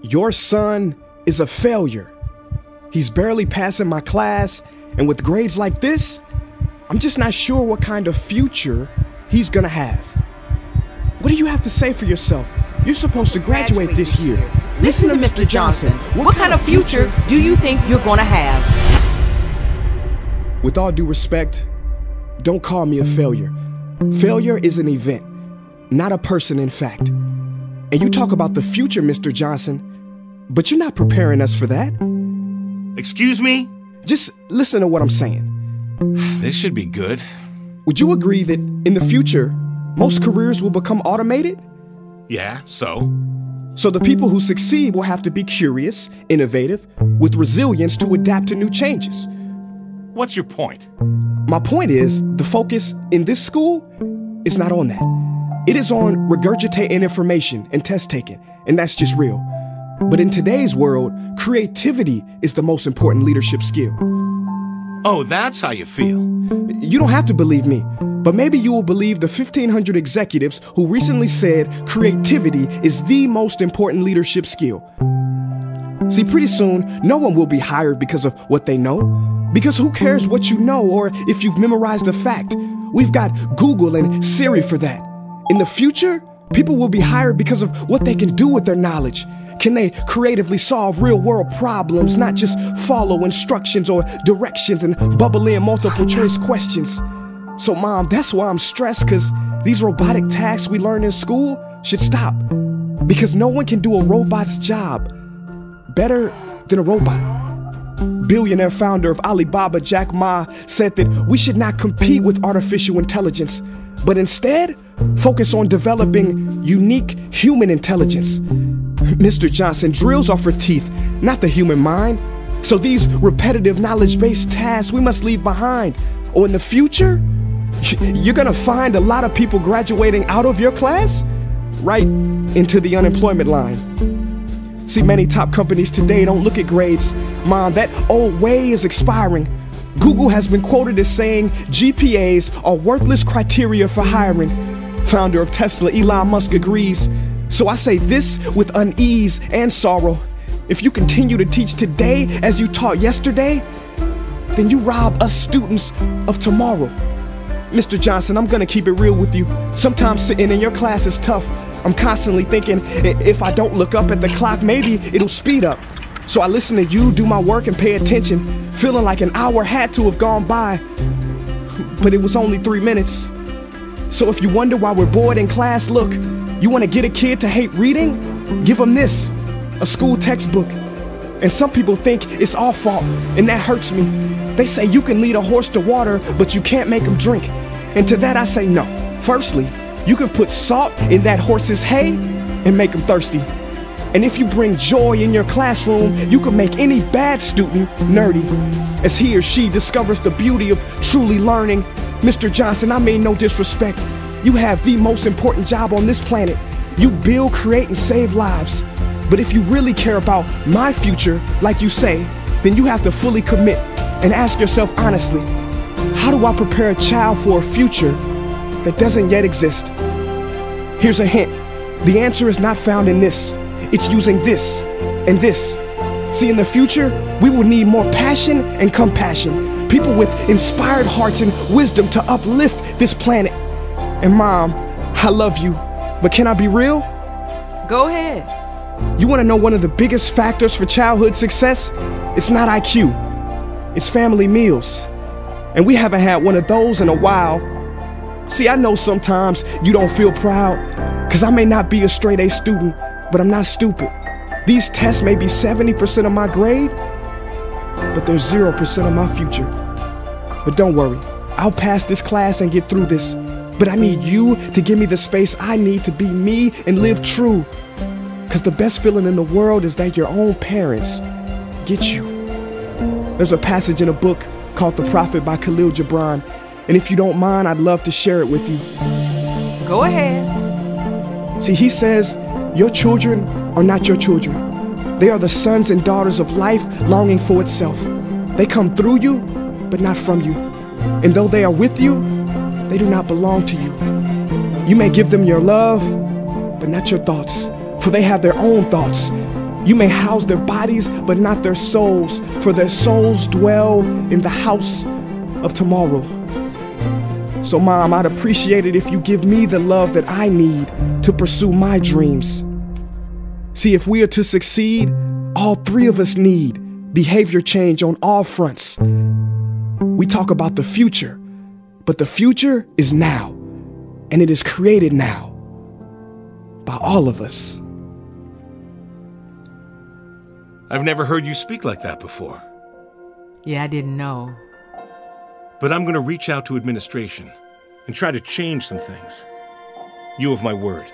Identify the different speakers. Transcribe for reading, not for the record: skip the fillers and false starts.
Speaker 1: Your son is a failure. He's barely passing my class, and with grades like this, I'm just not sure what kind of future he's gonna have. What do you have to say for yourself? You're supposed to graduate this year.
Speaker 2: Listen to Mr. Johnson. What kind of future do you think you're gonna have?
Speaker 1: With all due respect, don't call me a failure. Failure is an event, not a person, in fact. And you talk about the future, Mr. Johnson, but you're not preparing us for that.
Speaker 3: Excuse me?
Speaker 1: Just listen to what I'm saying.
Speaker 3: This should be good.
Speaker 1: Would you agree that in the future, most careers will become automated?
Speaker 3: Yeah, so?
Speaker 1: So the people who succeed will have to be curious, innovative, with resilience to adapt to new changes.
Speaker 3: What's your point?
Speaker 1: My point is, the focus in this school is not on that. It is on regurgitating information and test taking, and that's just real. But in today's world, creativity is the most important leadership skill.
Speaker 3: Oh, that's how you feel.
Speaker 1: You don't have to believe me, but maybe you will believe the 1,500 executives who recently said creativity is the most important leadership skill. See, pretty soon, no one will be hired because of what they know. Because who cares what you know or if you've memorized a fact? We've got Google and Siri for that. In the future, people will be hired because of what they can do with their knowledge. Can they creatively solve real-world problems, not just follow instructions or directions and bubble in multiple choice questions? So, Mom, that's why I'm stressed, because these robotic tasks we learn in school should stop. Because no one can do a robot's job better than a robot. Billionaire founder of Alibaba, Jack Ma, said that we should not compete with artificial intelligence, but instead focus on developing unique human intelligence. Mr. Johnson, drills are for teeth, not the human mind. So these repetitive knowledge-based tasks we must leave behind. Or in the future, you're gonna find a lot of people graduating out of your class right into the unemployment line. See, many top companies today don't look at grades. Mom, that old way is expiring. Google has been quoted as saying GPAs are worthless criteria for hiring. Founder of Tesla, Elon Musk, agrees. So I say this with unease and sorrow. If you continue to teach today as you taught yesterday, then you rob us students of tomorrow. Mr. Johnson, I'm gonna keep it real with you. Sometimes sitting in your class is tough. I'm constantly thinking, if I don't look up at the clock, maybe it'll speed up. So I listen to you do my work and pay attention, feeling like an hour had to have gone by, but it was only 3 minutes. So if you wonder why we're bored in class, look, you wanna get a kid to hate reading? Give them this, a school textbook. And some people think it's our fault, and that hurts me. They say you can lead a horse to water, but you can't make him drink. And to that I say no. Firstly, you can put salt in that horse's hay and make him thirsty. And if you bring joy in your classroom, you can make any bad student nerdy, as he or she discovers the beauty of truly learning. Mr. Johnson, I mean no disrespect. You have the most important job on this planet. You build, create, and save lives. But if you really care about my future, like you say, then you have to fully commit and ask yourself honestly, how do I prepare a child for a future that doesn't yet exist? Here's a hint. The answer is not found in this. It's using this and this. See, in the future, we will need more passion and compassion. People with inspired hearts and wisdom to uplift this planet. And Mom, I love you, but can I be real?
Speaker 2: Go ahead.
Speaker 1: You want to know one of the biggest factors for childhood success? It's not IQ. It's family meals. And we haven't had one of those in a while. See, I know sometimes you don't feel proud, because I may not be a straight A student, but I'm not stupid. These tests may be 70% of my grade, but they're 0% of my future. But don't worry, I'll pass this class and get through this. But I need you to give me the space I need to be me and live true. Because the best feeling in the world is that your own parents get you. There's a passage in a book called The Prophet by Khalil Gibran, and if you don't mind, I'd love to share it with you.
Speaker 2: Go ahead.
Speaker 1: See, he says, your children are not your children. They are the sons and daughters of life longing for itself. They come through you, but not from you. And though they are with you, they do not belong to you. You may give them your love, but not your thoughts, for they have their own thoughts. You may house their bodies, but not their souls, for their souls dwell in the house of tomorrow. So, Mom, I'd appreciate it if you give me the love that I need to pursue my dreams. See, if we are to succeed, all three of us need behavior change on all fronts. We talk about the future, but the future is now, and it is created now by all of us.
Speaker 3: I've never heard you speak like that before.
Speaker 2: Yeah, I didn't know.
Speaker 3: But I'm going to reach out to administration and try to change some things. You have my word.